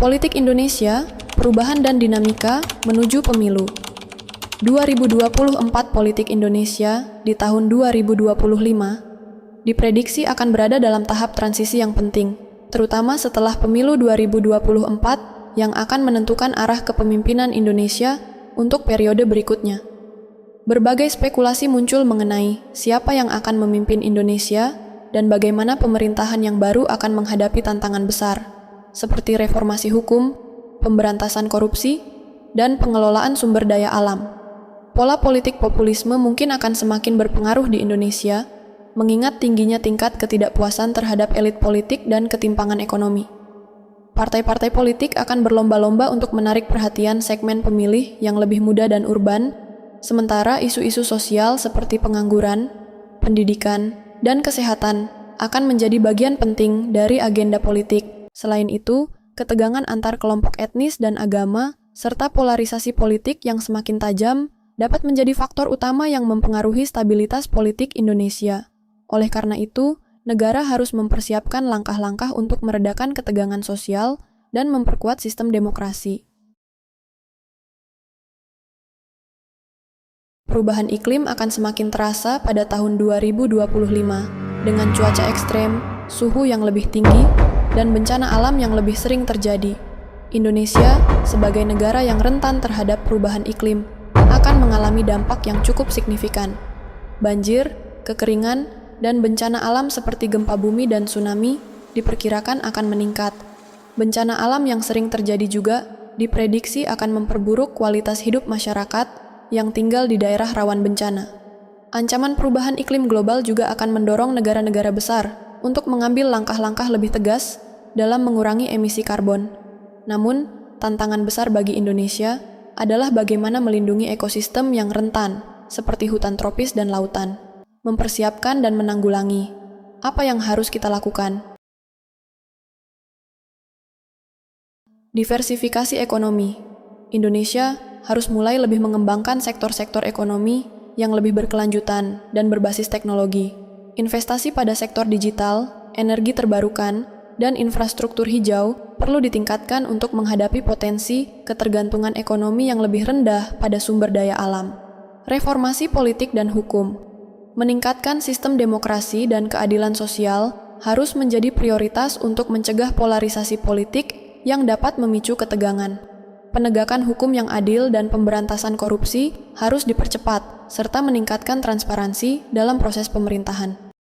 Politik Indonesia, perubahan dan dinamika menuju pemilu. 2024 politik Indonesia di tahun 2025 diprediksi akan berada dalam tahap transisi yang penting, terutama setelah pemilu 2024 yang akan menentukan arah kepemimpinan Indonesia untuk periode berikutnya. Berbagai spekulasi muncul mengenai siapa yang akan memimpin Indonesia dan bagaimana pemerintahan yang baru akan menghadapi tantangan besar, seperti reformasi hukum, pemberantasan korupsi, dan pengelolaan sumber daya alam. Pola politik populisme mungkin akan semakin berpengaruh di Indonesia, mengingat tingginya tingkat ketidakpuasan terhadap elit politik dan ketimpangan ekonomi. Partai-partai politik akan berlomba-lomba untuk menarik perhatian segmen pemilih yang lebih muda dan urban, sementara isu-isu sosial seperti pengangguran, pendidikan, dan kesehatan akan menjadi bagian penting dari agenda politik. Selain itu, ketegangan antar kelompok etnis dan agama, serta polarisasi politik yang semakin tajam, dapat menjadi faktor utama yang mempengaruhi stabilitas politik Indonesia. Oleh karena itu, negara harus mempersiapkan langkah-langkah untuk meredakan ketegangan sosial dan memperkuat sistem demokrasi. Perubahan iklim akan semakin terasa pada tahun 2025, dengan cuaca ekstrem, suhu yang lebih tinggi, dan bencana alam yang lebih sering terjadi. Indonesia, sebagai negara yang rentan terhadap perubahan iklim, akan mengalami dampak yang cukup signifikan. Banjir, kekeringan, dan bencana alam seperti gempa bumi dan tsunami diperkirakan akan meningkat. Bencana alam yang sering terjadi juga diprediksi akan memperburuk kualitas hidup masyarakat yang tinggal di daerah rawan bencana. Ancaman perubahan iklim global juga akan mendorong negara-negara besar untuk mengambil langkah-langkah lebih tegas dalam mengurangi emisi karbon. Namun, tantangan besar bagi Indonesia adalah bagaimana melindungi ekosistem yang rentan, seperti hutan tropis dan lautan. Mempersiapkan dan menanggulangi. Apa yang harus kita lakukan? Diversifikasi ekonomi. Indonesia harus mulai lebih mengembangkan sektor-sektor ekonomi yang lebih berkelanjutan dan berbasis teknologi. Investasi pada sektor digital, energi terbarukan, dan infrastruktur hijau perlu ditingkatkan untuk menghadapi potensi ketergantungan ekonomi yang lebih rendah pada sumber daya alam. Reformasi politik dan hukum. Meningkatkan sistem demokrasi dan keadilan sosial harus menjadi prioritas untuk mencegah polarisasi politik yang dapat memicu ketegangan. Penegakan hukum yang adil dan pemberantasan korupsi harus dipercepat, serta meningkatkan transparansi dalam proses pemerintahan.